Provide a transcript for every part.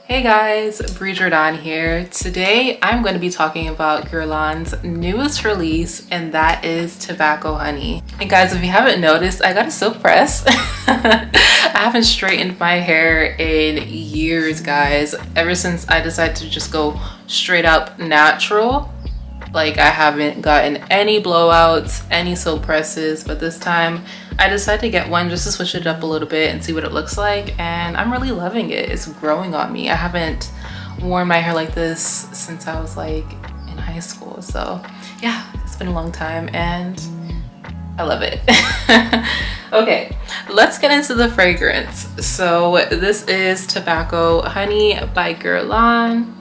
Hey guys, Bree Jordan here. Today I'm going to be talking about Guerlain's newest release, and that is Tobacco Honey. And guys, if you haven't noticed, I got a silk press. I haven't straightened my hair in years, guys. Ever since I decided to just go straight up natural. Like, I haven't gotten any blowouts, any silk presses, but this time I decided to get one just to switch it up a little bit and see what it looks like, and I'm really loving it. It's growing on me. I haven't worn my hair like this since I was like in high school, so yeah, it's been a long time and I love it. Okay, let's get into the fragrance. So this is Tobacco Honey by Guerlain.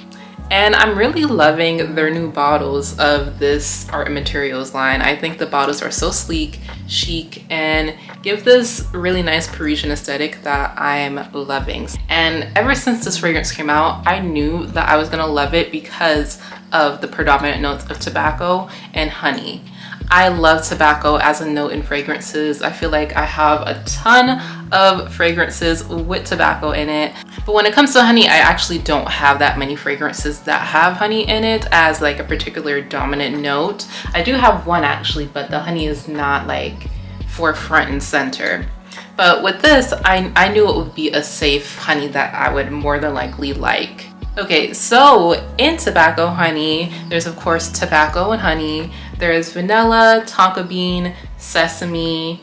And I'm really loving their new bottles of this art and materials line. I think the bottles are so sleek, chic, and give this really nice Parisian aesthetic that I'm loving. And ever since this fragrance came out, I knew that I was gonna love it because of the predominant notes of tobacco and honey. I love tobacco as a note in fragrances. I feel like I have a ton of fragrances with tobacco in it. But when it comes to honey, I actually don't have that many fragrances that have honey in it as like a particular dominant note. I do have one actually, but the honey is not like forefront and center. But with this, I knew it would be a safe honey that I would more than likely like. Okay, so in Tobacco Honey, there's of course tobacco and honey. There's vanilla, tonka bean, sesame,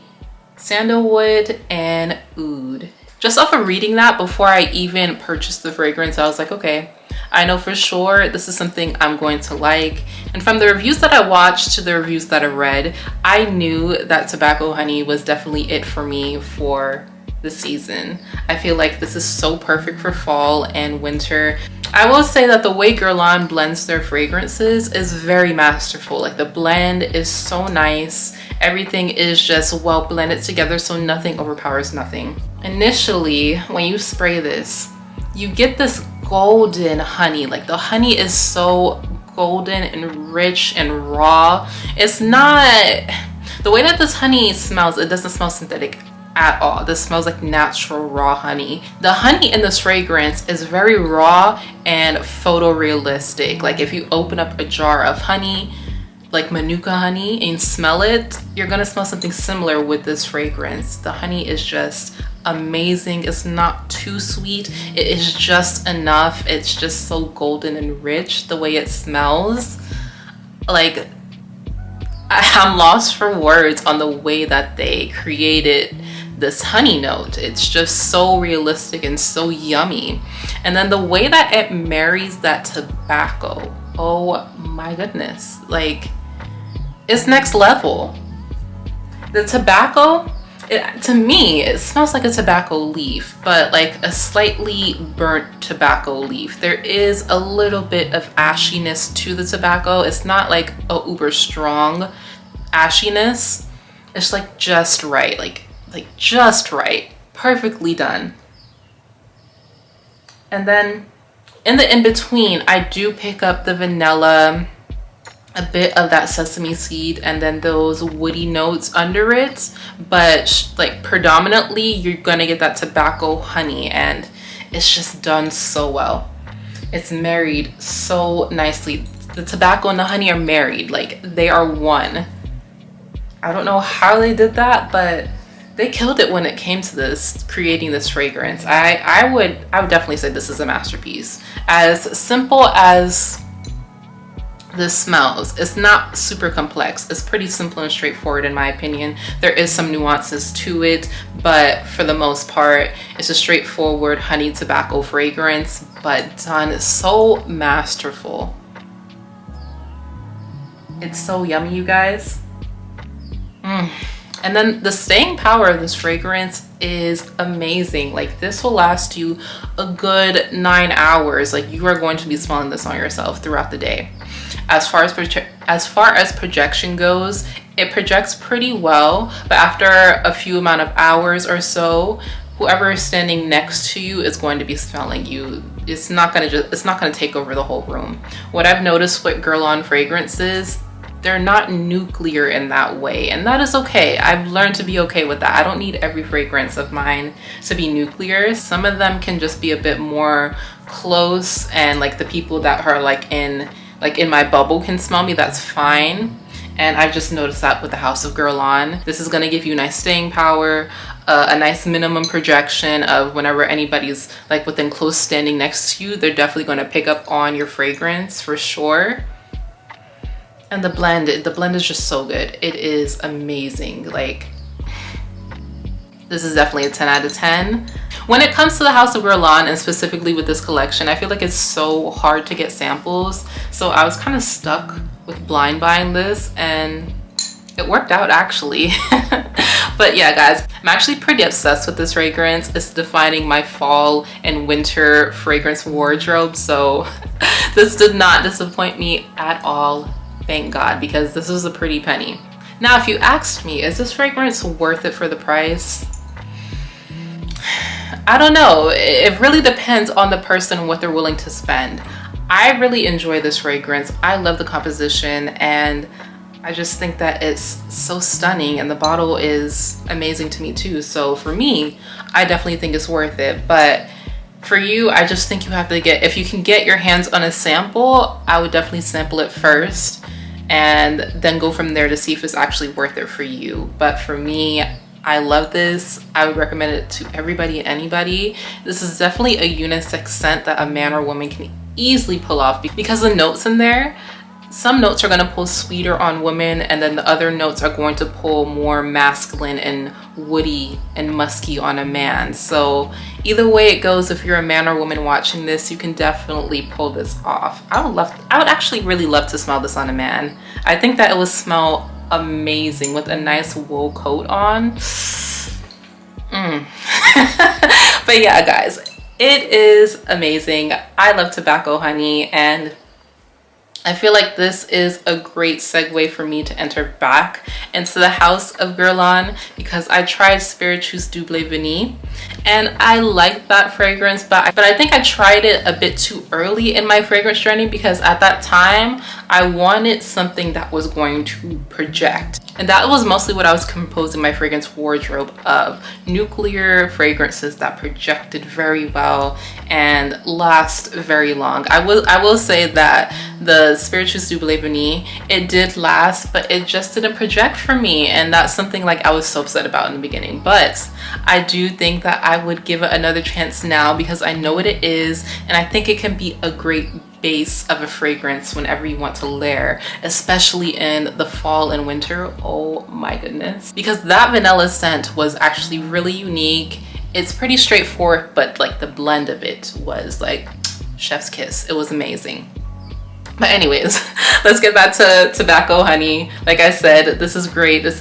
sandalwood, and oud. Just off of reading that before I even purchased the fragrance, I was like, okay, I know for sure this is something I'm going to like. And from the reviews that I watched to the reviews that I read, I knew that Tobacco Honey was definitely it for me for the season. I feel like this is so perfect for fall and winter. I will say that the way Guerlain blends their fragrances is very masterful. Like, the blend is so nice. Everything is just well blended together so nothing overpowers nothing. Initially, when you spray this, you get this golden honey. Like, the honey is so golden and rich and raw. It's not, the way that this honey smells, it doesn't smell synthetic at all. This smells like natural raw honey. The honey in this fragrance is very raw and photorealistic. Like, if you open up a jar of honey, like Manuka honey, and smell it, you're gonna smell something similar with this fragrance. The honey is just amazing. It's not too sweet. It is just enough. It's just so golden and rich the way it smells. Like, I'm lost for words on the way that they created this honey note. It's just so realistic and so yummy. And then the way that it marries that tobacco, oh my goodness, like, it's next level. The tobacco, to me, it smells like a tobacco leaf, but like a slightly burnt tobacco leaf. There is a little bit of ashiness to the tobacco. It's not like a uber strong ashiness. It's like just right, like just right, perfectly done. And then in the in-between, I do pick up the vanilla, a bit of that sesame seed, and then those woody notes under it. But like, predominantly, you're gonna get that tobacco honey, and it's just done so well. It's married so nicely. The tobacco and the honey are married, like they are one. I don't know how they did that, but they killed it when it came to this, creating this fragrance. I would definitely say this is a masterpiece. As simple as this smells, it's not super complex. It's pretty simple and straightforward in my opinion. There is some nuances to it, but for the most part, it's a straightforward honey tobacco fragrance, but done so masterful. It's so yummy, you guys. And then the staying power of this fragrance is amazing. Like, this will last you a good 9 hours. Like, you are going to be smelling this on yourself throughout the day. As far as projection goes, it projects pretty well, but after a few amount of hours or so, whoever is standing next to you is going to be smelling you. It's not gonna take over the whole room. What I've noticed with Guerlain fragrances, they're not nuclear in that way, and that is okay. I've learned to be okay with that. I don't need every fragrance of mine to be nuclear. Some of them can just be a bit more close, and like the people that are like in my bubble can smell me, that's fine. And I've just noticed that with the House of Guerlain. This is gonna give you nice staying power, a nice minimum projection of whenever anybody's like within close standing next to you, they're definitely gonna pick up on your fragrance for sure. And the blend is just so good. It is amazing. Like, this is definitely a 10 out of 10. When it comes to the House of Guerlain, and specifically with this collection, I feel like it's so hard to get samples. So I was kind of stuck with blind buying this, and it worked out actually. But yeah, guys, I'm actually pretty obsessed with this fragrance. It's defining my fall and winter fragrance wardrobe. So this did not disappoint me at all. Thank God, because this was a pretty penny. Now, if you asked me, is this fragrance worth it for the price? I don't know. It really depends on the person and what they're willing to spend. I really enjoy this fragrance. I love the composition, and I just think that it's so stunning, and the bottle is amazing to me too. So for me, I definitely think it's worth it. But for you, I just think you have to get, if you can get your hands on a sample, I would definitely sample it first and then go from there to see if it's actually worth it for you. But for me, I love this. I would recommend it to everybody and anybody. This is definitely a unisex scent that a man or woman can easily pull off, because the notes in there, some notes are going to pull sweeter on women, and then the other notes are going to pull more masculine and woody and musky on a man. So either way it goes, if you're a man or woman watching this, you can definitely pull this off. I would actually really love to smell this on a man. I think that it would smell amazing with a nice wool coat on. But yeah, guys, it is amazing. I love Tobacco Honey, and I feel like this is a great segue for me to enter back into the House of Guerlain, because I tried Spiritueuse Double Vanille and I like that fragrance, but I think I tried it a bit too early in my fragrance journey, because at that time I wanted something that was going to project. And that was mostly what I was composing my fragrance wardrobe of. Nuclear fragrances that projected very well and last very long. I will say that the Spiritueuse Double Vanille, it did last, but it just didn't project for me. And that's something like I was so upset about in the beginning. But I do think that I would give it another chance now, because I know what it is. And I think it can be a great base of a fragrance whenever you want to layer, especially in the fall and winter. Oh my goodness, because that vanilla scent was actually really unique. It's pretty straightforward, but like the blend of it was like chef's kiss. It was amazing. But anyways, let's get back to Tobacco Honey. Like I said, this is great. This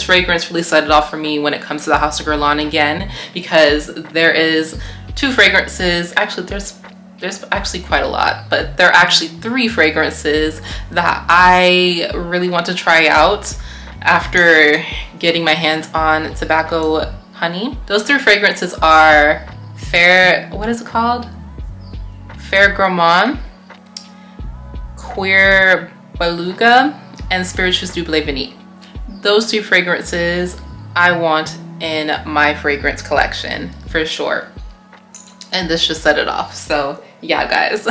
fragrance really set it off for me when it comes to the House of Guerlain again, because there is two fragrances. Actually, there's actually quite a lot, but there are actually 3 fragrances that I really want to try out after getting my hands on Tobacco Honey. Those 3 fragrances are what is it called? Fair Gourmand, Queer Beluga, and Spiritueuse Double Vanille. Those 2 fragrances I want in my fragrance collection for sure. And this just set it off. So yeah, guys,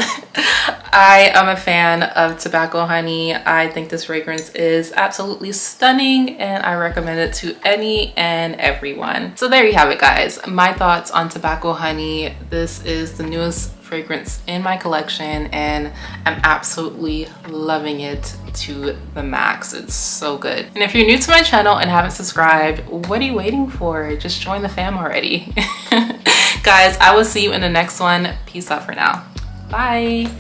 I am a fan of Tobacco Honey. I think this fragrance is absolutely stunning, and I recommend it to any and everyone. So there you have it, guys. My thoughts on Tobacco Honey. This is the newest fragrance in my collection, and I'm absolutely loving it to the max. It's so good. And if you're new to my channel and haven't subscribed, what are you waiting for? Just join the fam already. Guys, I will see you in the next one. Peace out for now. Bye.